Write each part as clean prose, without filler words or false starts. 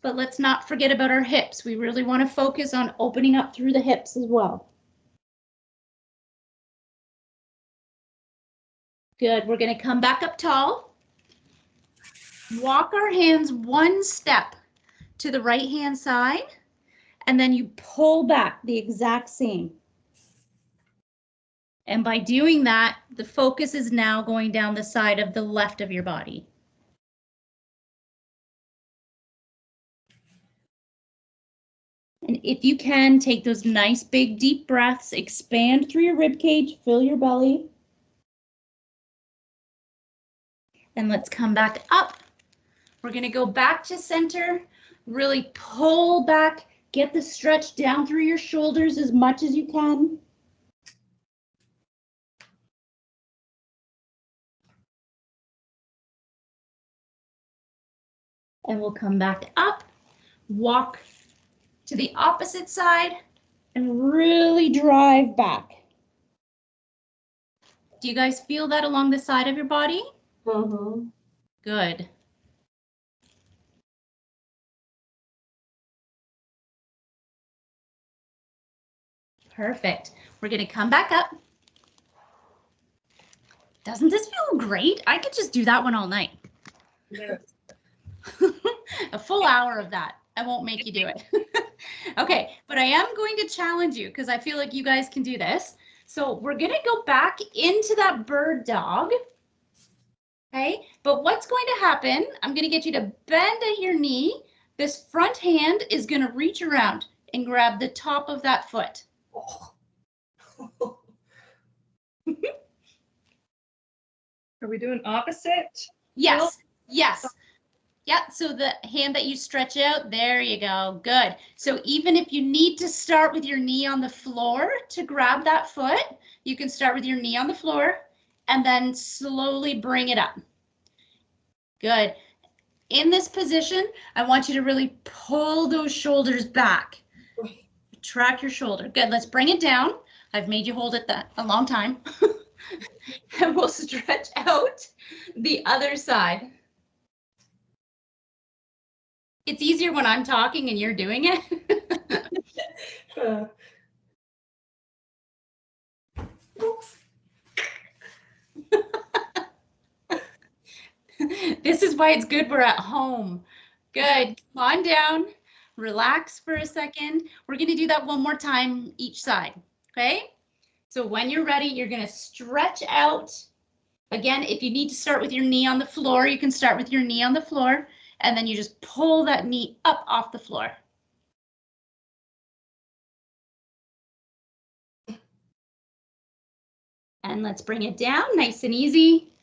but let's not forget about our hips. We really want to focus on opening up through the hips as well. Good, we're going to come back up tall. Walk our hands one step to the right hand side, and then you pull back the exact same. And by doing that, the focus is now going down the side of the left of your body. And if you can, take those nice big deep breaths, expand through your rib cage, fill your belly. And let's come back up. We're going to go back to center, really pull back, get the stretch down through your shoulders as much as you can. And we'll come back up, walk to the opposite side, and really drive back. Do you guys feel that along the side of your body? Mm-hmm. Good. Perfect. We're going to come back up. Doesn't this feel great? I could just do that one all night. Yes. A full hour of that. I won't make you do it. Okay, but I am going to challenge you because I feel like you guys can do this. So we're going to go back into that bird dog. Okay, but what's going to happen, I'm going to get you to bend at your knee. This front hand is going to reach around and grab the top of that foot. Are we doing opposite? Yes, yes. Yeah, so the hand that you stretch out, there you go, good. So even if you need to start with your knee on the floor to grab that foot, you can start with your knee on the floor and then slowly bring it up. Good. In this position, I want you to really pull those shoulders back. Track your shoulder. Good, let's bring it down. I've made you hold it a long time. And we'll stretch out the other side. It's easier when I'm talking and you're doing it. This is why it's good we're at home. Good. Come on down. Relax for a second. We're going to do that one more time each side. Okay? So when you're ready, you're going to stretch out. Again, if you need to start with your knee on the floor, you can start with your knee on the floor. And then you just pull that knee up off the floor. And let's bring it down, nice and easy.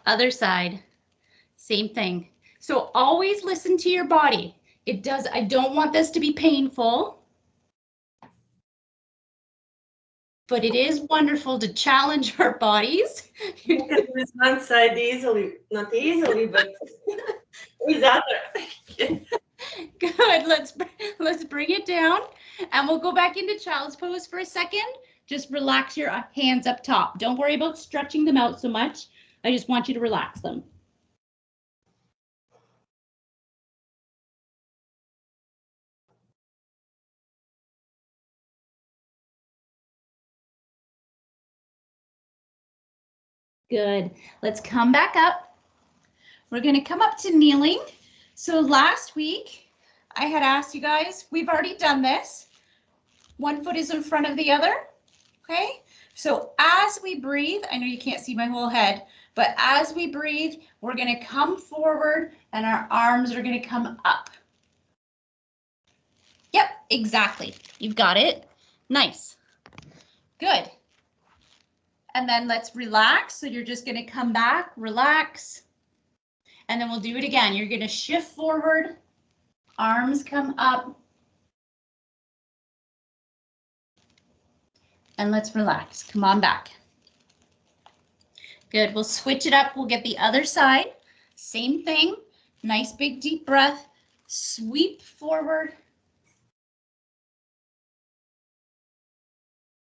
Other side, same thing. So always listen to your body. I don't want this to be painful. But it is wonderful to challenge our bodies. You can do this one side easily, not easily, but with other. Good, let's bring it down and we'll go back into child's pose for a second. Just relax your hands up top. Don't worry about stretching them out so much. I just want you to relax them. Good. Let's come back up. We're going to come up to kneeling. So last week, I had asked you guys, we've already done this. One foot is in front of the other. Okay, so as we breathe, I know you can't see my whole head, but as we breathe, we're going to come forward and our arms are going to come up. Yep, exactly. You've got it. Nice. Good. And then let's relax. So you're just going to come back, relax. And then we'll do it again. You're going to shift forward, arms come up. And let's relax. Come on back. Good. We'll switch it up. We'll get the other side. Same thing. Nice big deep breath. Sweep forward.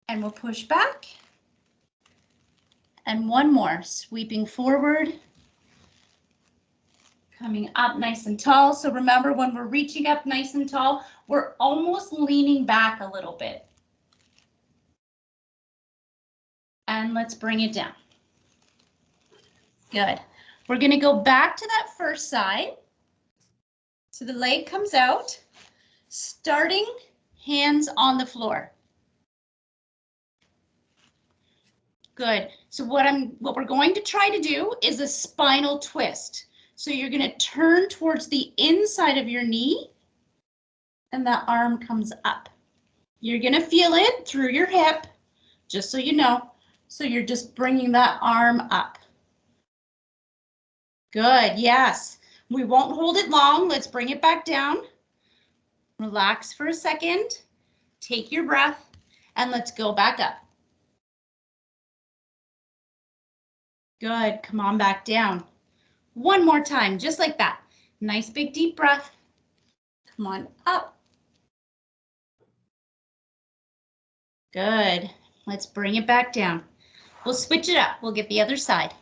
And we'll push back. And one more. Sweeping forward. Coming up nice and tall. So remember, when we're reaching up nice and tall, we're almost leaning back a little bit. And let's bring it down. Good. We're going to go back to that first side. So the leg comes out, starting hands on the floor. Good. So what we're going to try to do is a spinal twist. So you're going to turn towards the inside of your knee and that arm comes up. You're going to feel it through your hip, just so you know. So you're just bringing that arm up. Good. Yes. We won't hold it long. Let's bring it back down. Relax for a second. Take your breath and let's go back up. Good. Come on back down. One more time, just like that. Nice big deep breath. Come on up. Good. Let's bring it back down. We'll switch it up. We'll get the other side.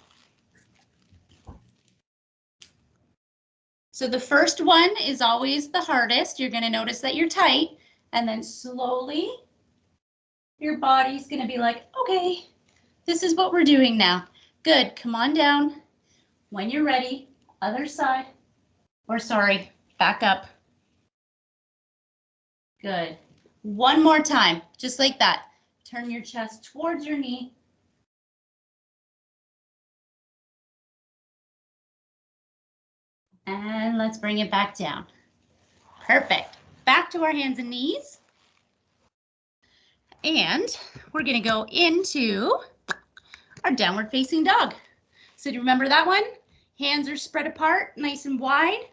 So the first one is always the hardest. You're going to notice that you're tight, and then slowly your body's going to be like, okay, this is what we're doing now. Good. Come on down. When you're ready, other side, or sorry, back up. Good. One more time, just like that. Turn your chest towards your knee. And let's bring it back down. Perfect. Back to our hands and knees. And we're going to go into our downward facing dog. So do you remember that one? Hands are spread apart, nice and wide.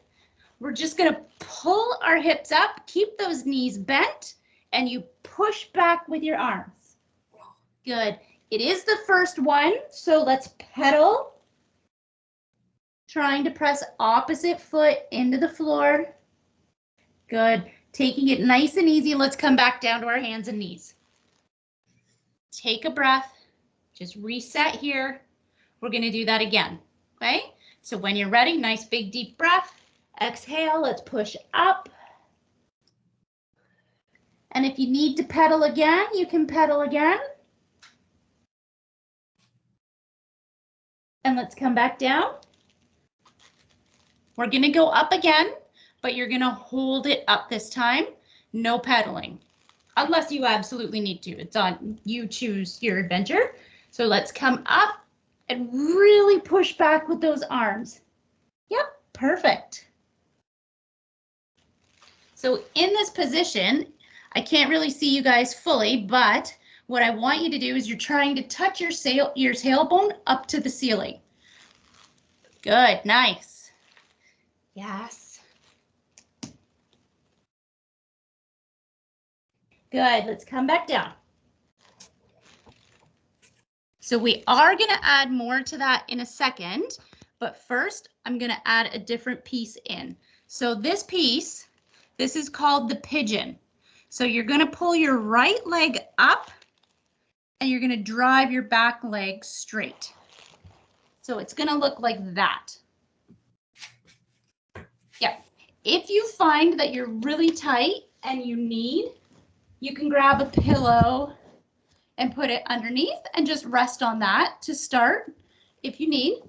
We're just going to pull our hips up, keep those knees bent, and you push back with your arms. Good. It is the first one, so let's pedal. Trying to press opposite foot into the floor. Good. Taking it nice and easy. Let's come back down to our hands and knees. Take a breath. Just reset here. We're going to do that again. Okay? So when you're ready, nice big deep breath. Exhale. Let's push up. And if you need to pedal again, you can pedal again. And let's come back down. We're going to go up again, but you're going to hold it up this time. No pedaling, unless you absolutely need to. It's on you, choose your adventure. So let's come up and really push back with those arms. Yep, perfect. So in this position, I can't really see you guys fully, but what I want you to do is you're trying to touch your tailbone up to the ceiling. Good, nice. Yes. Good, let's come back down. So we are going to add more to that in a second, but first I'm going to add a different piece in. So this piece, this is called the pigeon. So you're going to pull your right leg up and you're going to drive your back leg straight. So it's going to look like that. Yeah. If you find that you're really tight and you can grab a pillow and put it underneath and just rest on that to start if you need.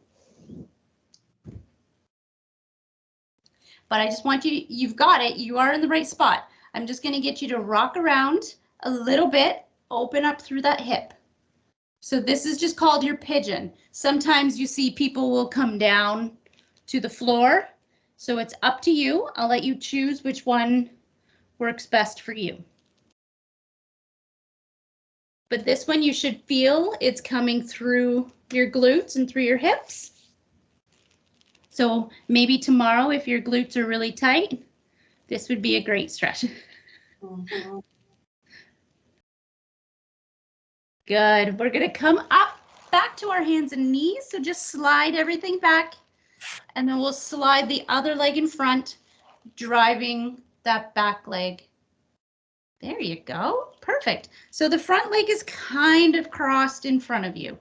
But I just want you've got it. You are in the right spot. I'm just going to get you to rock around a little bit, open up through that hip. So this is just called your pigeon. Sometimes you see people will come down to the floor. So it's up to you. I'll let you choose which one works best for you. But this one you should feel it's coming through your glutes and through your hips. So maybe tomorrow, if your glutes are really tight, this would be a great stretch. Mm-hmm. Good. We're going to come up back to our hands and knees. So just slide everything back. And then we'll slide the other leg in front, driving that back leg. There you go. Perfect. So the front leg is kind of crossed in front of you.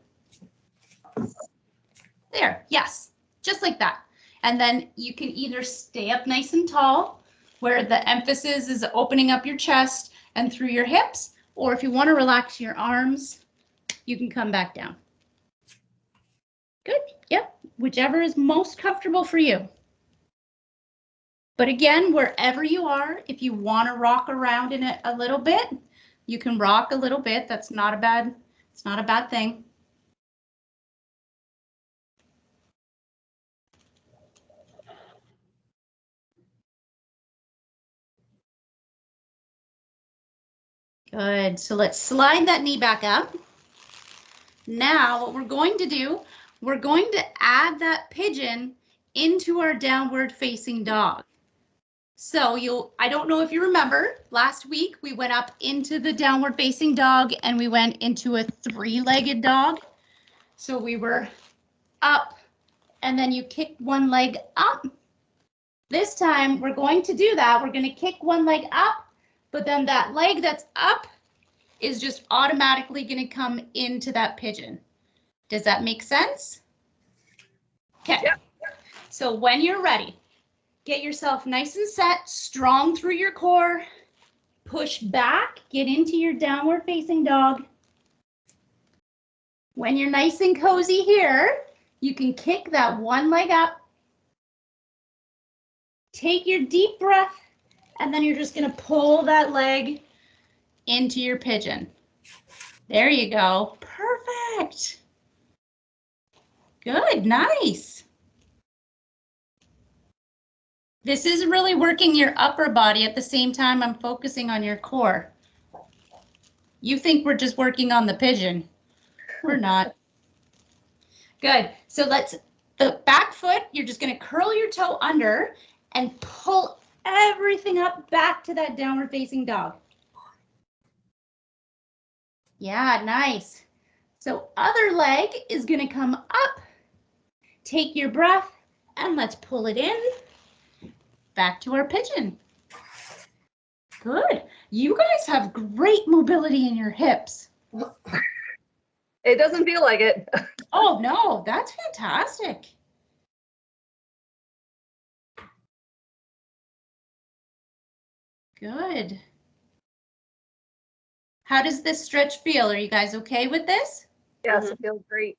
There. Yes. Just like that. And then you can either stay up nice and tall, where the emphasis is opening up your chest and through your hips, or if you want to relax your arms, you can come back down. Good, yep, whichever is most comfortable for you. But again, wherever you are, if you want to rock around in it a little bit, you can rock a little bit. That's not a bad, it's not a bad thing. Good, so let's slide that knee back up. Now what we're going to do, we're going to add that pigeon into our downward facing dog. So I don't know if you remember, last week we went up into the downward facing dog and we went into a three-legged dog. So we were up and then you kicked one leg up. This time we're going to do that. We're going to kick one leg up, but then that leg that's up is just automatically going to come into that pigeon. Does that make sense? Okay. Yep. So when you're ready, get yourself nice and set, strong through your core, push back, get into your downward facing dog. When you're nice and cozy here, you can kick that one leg up, take your deep breath, and then you're just going to pull that leg into your pigeon. There you go. Perfect. Good, nice. This is really working your upper body at the same time I'm focusing on your core. You think we're just working on the pigeon. We're not. Good. So the back foot, you're just going to curl your toe under and pull everything up back to that downward facing dog. Yeah, nice. So other leg is going to come up. Take your breath and let's pull it in. Back to our pigeon. Good. You guys have great mobility in your hips. It doesn't feel like it. Oh, no, that's fantastic. Good. How does this stretch feel? Are you guys okay with this? Yes, it feels great.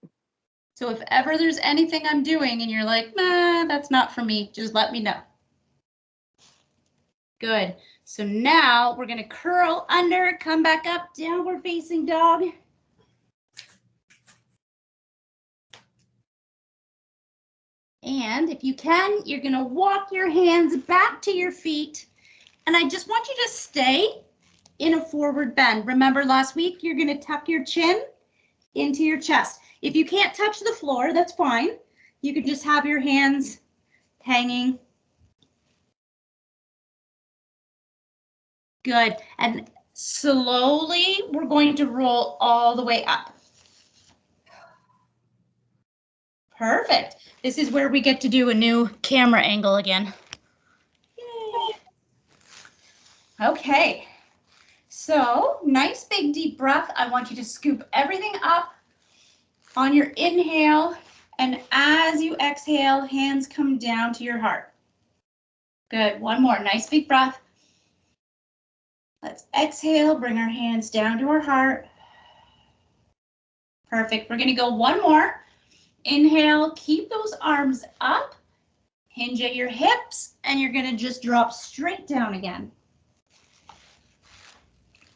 So if ever there's anything I'm doing and you're like, nah, that's not for me, just let me know. Good. So now we're going to curl under, come back up, downward facing dog. And if you can, you're going to walk your hands back to your feet. And I just want you to stay in a forward bend. Remember last week, you're going to tuck your chin into your chest. If you can't touch the floor, that's fine. You could just have your hands hanging. Good. And slowly, we're going to roll all the way up. Perfect. This is where we get to do a new camera angle again. Yay. Okay. So nice big deep breath. I want you to scoop everything up on your inhale. And as you exhale, hands come down to your heart. Good. One more. Nice big breath. Let's exhale. Bring our hands down to our heart. Perfect. We're going to go one more. Inhale. Keep those arms up. Hinge at your hips. And you're going to just drop straight down again.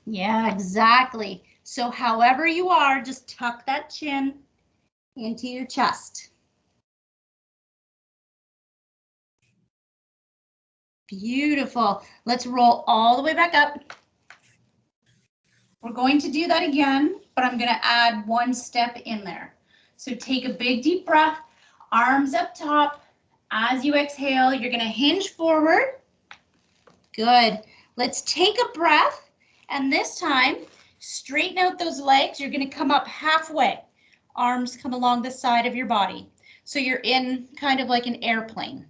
Yeah, exactly. So however you are, just tuck that chin into your chest. Beautiful. Let's roll all the way back up. We're going to do that again, but I'm going to add one step in there. So take a big deep breath, arms up top. As you exhale, you're going to hinge forward. Good. Let's take a breath. And this time, straighten out those legs. You're going to come up halfway. Arms come along the side of your body. So you're in kind of like an airplane.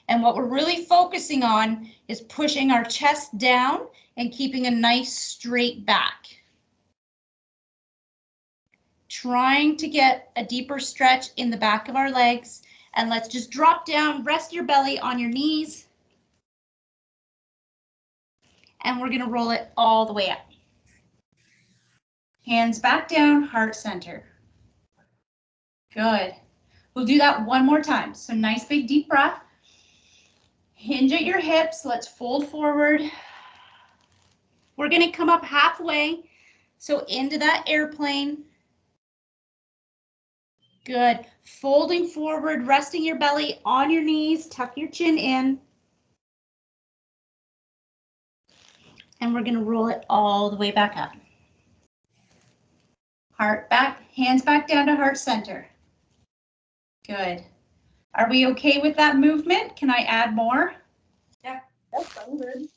And what we're really focusing on is pushing our chest down and keeping a nice straight back. Trying to get a deeper stretch in the back of our legs And let's just drop down, rest your belly on your knees. And we're gonna roll it all the way up. Hands back down, heart center. Good. We'll do that one more time. So nice big deep breath. Hinge at your hips. Let's fold forward. We're going to come up halfway. So into that airplane. Good. Folding forward, resting your belly on your knees. Tuck your chin in. And we're going to roll it all the way back up. Heart back, hands back down to heart center. Good. Are we okay with that movement? Can I add more? Yeah, That's good.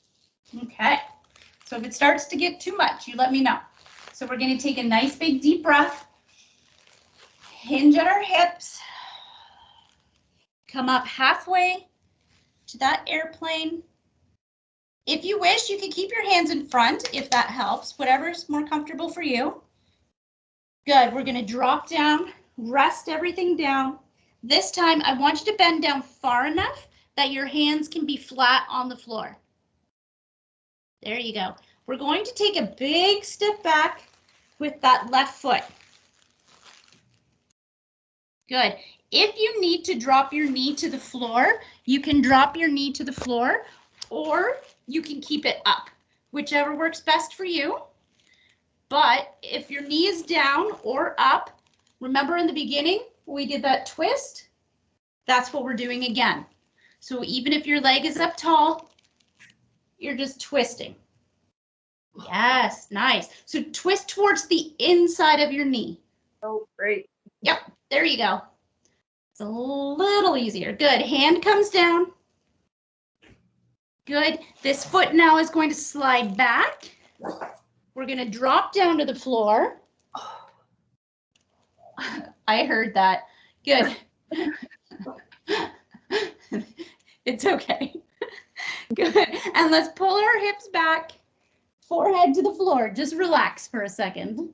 Okay. So if it starts to get too much, you let me know. So we're going to take a nice big deep breath. Hinge at our hips. Come up halfway to that airplane. If you wish, you can keep your hands in front if that helps, whatever's more comfortable for you. Good. We're going to drop down, rest everything down. This time, I want you to bend down far enough that your hands can be flat on the floor. There you go. We're going to take a big step back with that left foot. Good. If you need to drop your knee to the floor, you can drop your knee to the floor, or you can keep it up, whichever works best for you. But if your knee is down or up, remember in the beginning, we did that twist. That's what we're doing again. So even if your leg is up tall, you're just twisting. Yes, nice. So twist towards the inside of your knee. Oh, great. Yep, there you go. It's a little easier. Good. Hand comes down. Good. This foot now is going to slide back. We're going to drop down to the floor. I heard that. Good. It's okay. Good. And let's pull our hips back, forehead to the floor. Just relax for a second.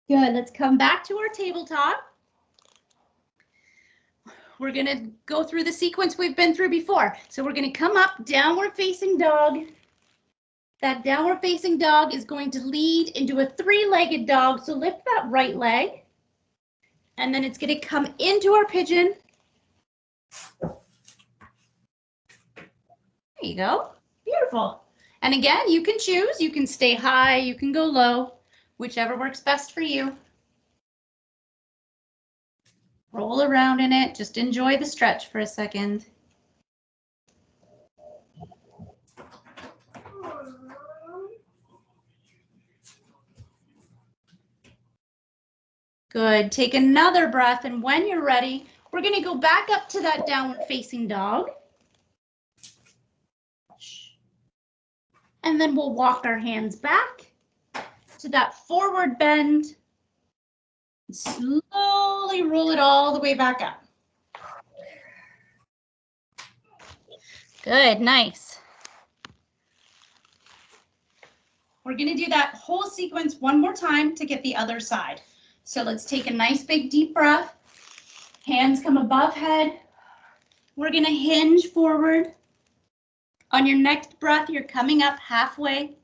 Good. Let's come back to our tabletop. We're going to go through the sequence we've been through before. So we're going to come up, downward facing dog. That downward facing dog is going to lead into a three-legged dog. So lift that right leg. And then it's going to come into our pigeon. There you go. Beautiful. And again, you can choose. You can stay high, you can go low, whichever works best for you. Roll around in it. Just enjoy the stretch for a second. Good. Take another breath, and when you're ready, we're going to go back up to that downward facing dog. And then we'll walk our hands back to that forward bend. Slowly roll it all the way back up. Good, nice. We're going to do that whole sequence one more time to get the other side. So let's take a nice big deep breath. Hands come above head. We're going to hinge forward. On your next breath, you're coming up halfway.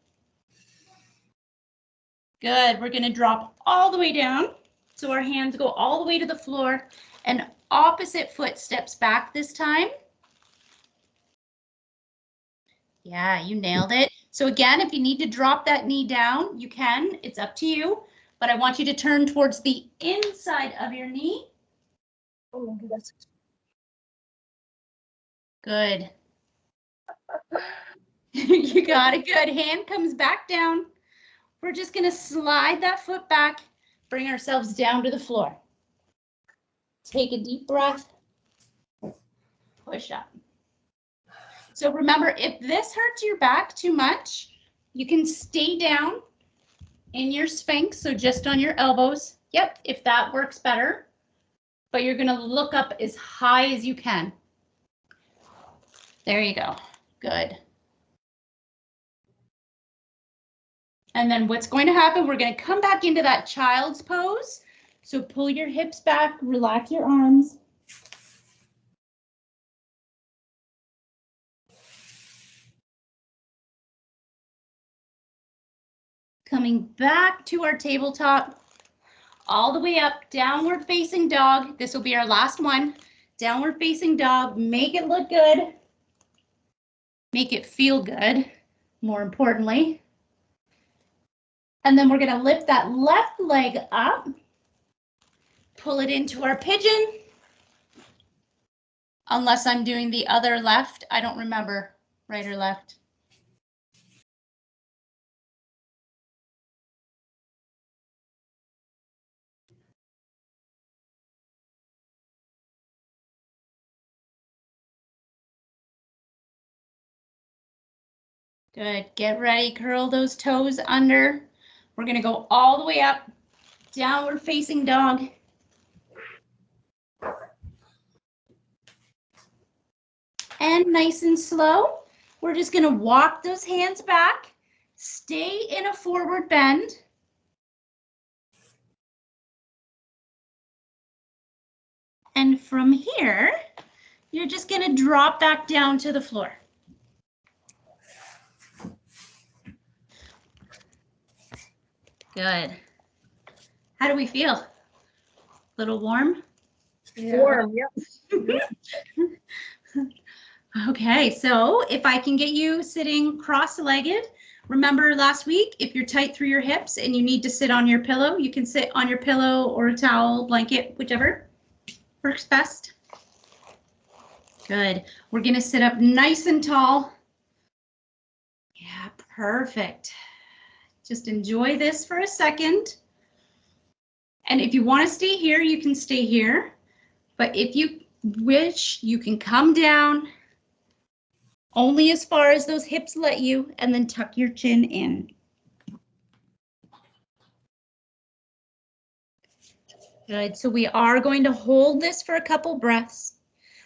Good. We're going to drop all the way down. So our hands go all the way to the floor, and opposite foot steps back this time. Yeah, you nailed it. So again, if you need to drop that knee down, you can. It's up to you. But I want you to turn towards the inside of your knee. Oh my goodness. Good. You got it. Good. Hand comes back down. We're just going to slide that foot back, bring ourselves down to the floor. Take a deep breath. Push up. So remember, if this hurts your back too much, you can stay down in your Sphinx, so just on your elbows. Yep, if that works better. But you're going to look up as high as you can. There you go. Good. And then what's going to happen, we're going to come back into that child's pose. So pull your hips back, relax your arms. Coming back to our tabletop, all the way up, downward facing dog. This will be our last one. Downward facing dog, make it look good. Make it feel good, more importantly. And then we're going to lift that left leg up, pull it into our pigeon. Unless I'm doing the other left, I don't remember, right or left. Good, get ready, curl those toes under. We're gonna go all the way up, downward facing dog. And nice and slow, we're just gonna walk those hands back, stay in a forward bend. And from here, you're just gonna drop back down to the floor. Good. How do we feel? A little warm? Yeah. Warm, yeah. Okay, so if I can get you sitting cross-legged, remember last week, if you're tight through your hips and you need to sit on your pillow, you can sit on your pillow or a towel, blanket, whichever works best. Good. We're gonna sit up nice and tall. Yeah, perfect. Just enjoy this for a second. And if you want to stay here, you can stay here. But if you wish, you can come down only as far as those hips let you, and then tuck your chin in. Good, so we are going to hold this for a couple breaths.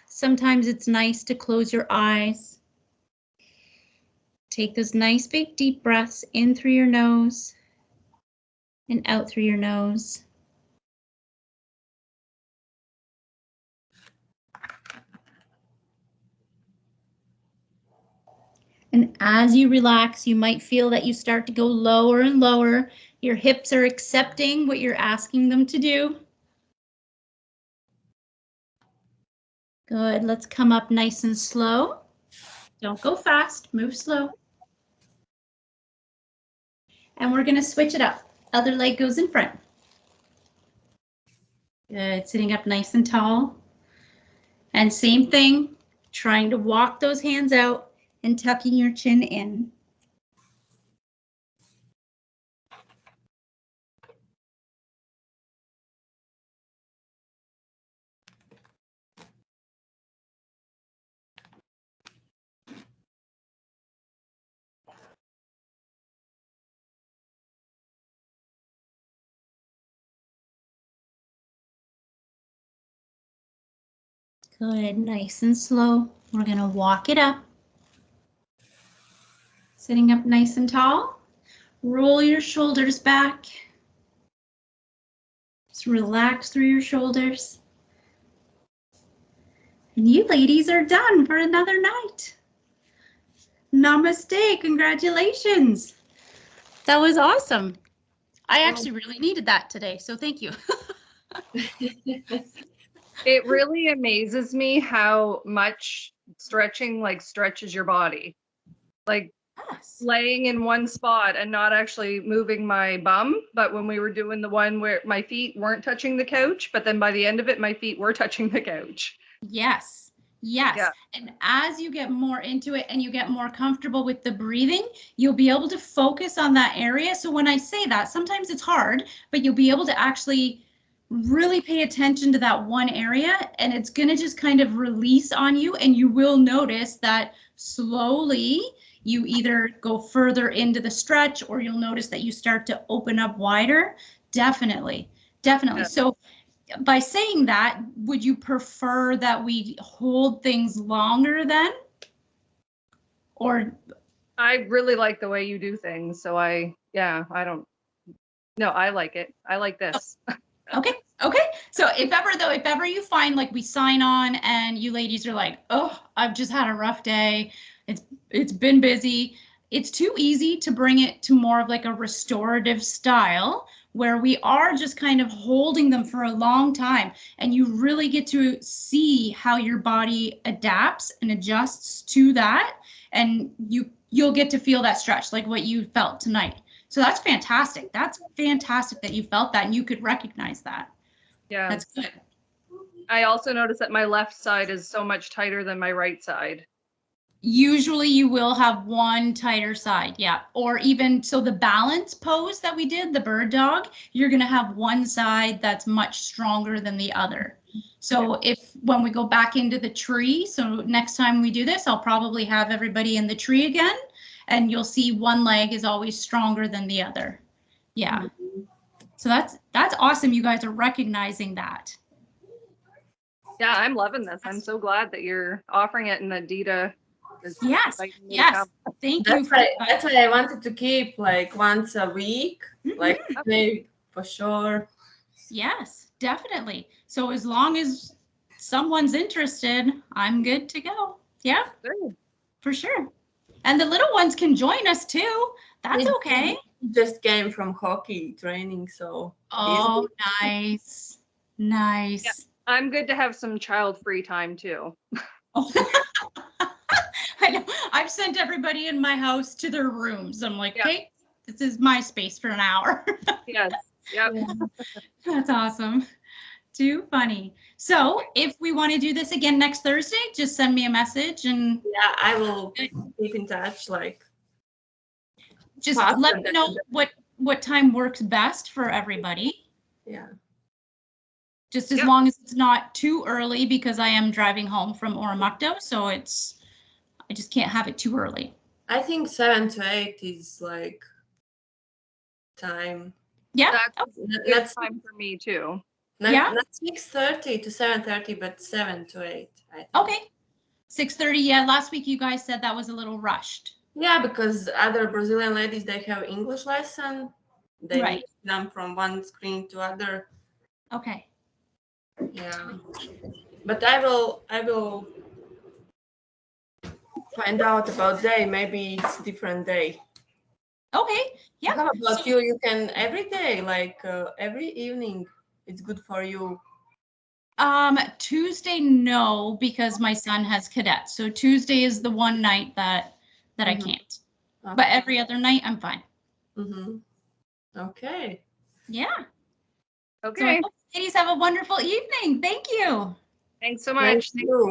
Sometimes it's nice to close your eyes. Take those nice big deep breaths in through your nose and out through your nose. And as you relax, you might feel that you start to go lower and lower. Your hips are accepting what you're asking them to do. Good, let's come up nice and slow. Don't go fast, move slow. And we're gonna switch it up. Other leg goes in front. Good, sitting up nice and tall. And same thing, trying to walk those hands out and tucking your chin in. Good, nice and slow. We're gonna walk it up. Sitting up nice and tall. Roll your shoulders back. Just relax through your shoulders. And you ladies are done for another night. Namaste, congratulations. That was awesome. I actually really needed that today, so thank you. It really amazes me how much stretching stretches your body. Yes. Laying in one spot and not actually moving my bum, but when we were doing the one where my feet weren't touching the couch, but then by the end of it, my feet were touching the couch. Yes. Yes. Yeah. And as you get more into it and you get more comfortable with the breathing, you'll be able to focus on that area. So when I say that, sometimes it's hard, but you'll be able to actually really pay attention to that one area, and it's going to just kind of release on you, and you will notice that slowly you either go further into the stretch or you'll notice that you start to open up wider. Definitely. Definitely. Yeah. So by saying that, would you prefer that we hold things longer then? Or I really like the way you do things. So I like it. I like this. Okay. So if ever you find like we sign on and you ladies are like, oh, I've just had a rough day. It's been busy. It's too easy to bring it to more of like a restorative style where we are just kind of holding them for a long time and you really get to see how your body adapts and adjusts to that, and you'll get to feel that stretch like what you felt tonight. So that's fantastic. That's fantastic that you felt that and you could recognize that. Yeah. That's good. I also noticed that my left side is so much tighter than my right side. Usually you will have one tighter side, yeah. Or even, so the balance pose that we did, the bird dog, you're gonna have one side that's much stronger than the other. So when we go back into the tree, so next time we do this, I'll probably have everybody in the tree again, and you'll see one leg is always stronger than the other. Yeah. So that's awesome. You guys are recognizing that. Yeah, I'm loving this. I'm so glad that you're offering it, and that Dita is Yes. inviting me to Yes. come. Thank you. That's why I wanted to keep like once a week, like maybe for sure. Yes, definitely. So as long as someone's interested, I'm good to go. Yeah, Good. for sure. And the little ones can join us too. That's okay. He just came from hockey training, so. Oh, nice. Nice. Yeah. I'm good to have some child-free time too. I know. I've sent everybody in my house to their rooms. I'm like, okay, this is my space for an hour. Yes. Yep. Yeah. That's awesome. Too funny. So if we want to do this again next Thursday, just send me a message and Yeah, I will keep in touch. Like, just let me know what time works best for everybody. yeah. Just as long as it's not too early, because I am driving home from Oromocto, so I just can't have it too early. I think 7 to 8 is like time. Yeah. That's time for me too. Not 6:30 to 7:30, but 7 to 8. I think. Okay. 6:30. Yeah. Last week you guys said that was a little rushed. Yeah, because other Brazilian ladies, they have English lesson. They need to jump from one screen to other. Okay. Yeah. But I will find out about day. Maybe it's different day. Okay. Yeah. How about you? You can every day, like every evening. It's good for you. Tuesday, no, because my son has cadets. So Tuesday is the one night that I can't. Okay. But every other night I'm fine. Okay. Yeah. Okay. So I hope ladies have a wonderful evening. Thank you. Thanks so much. Thank you.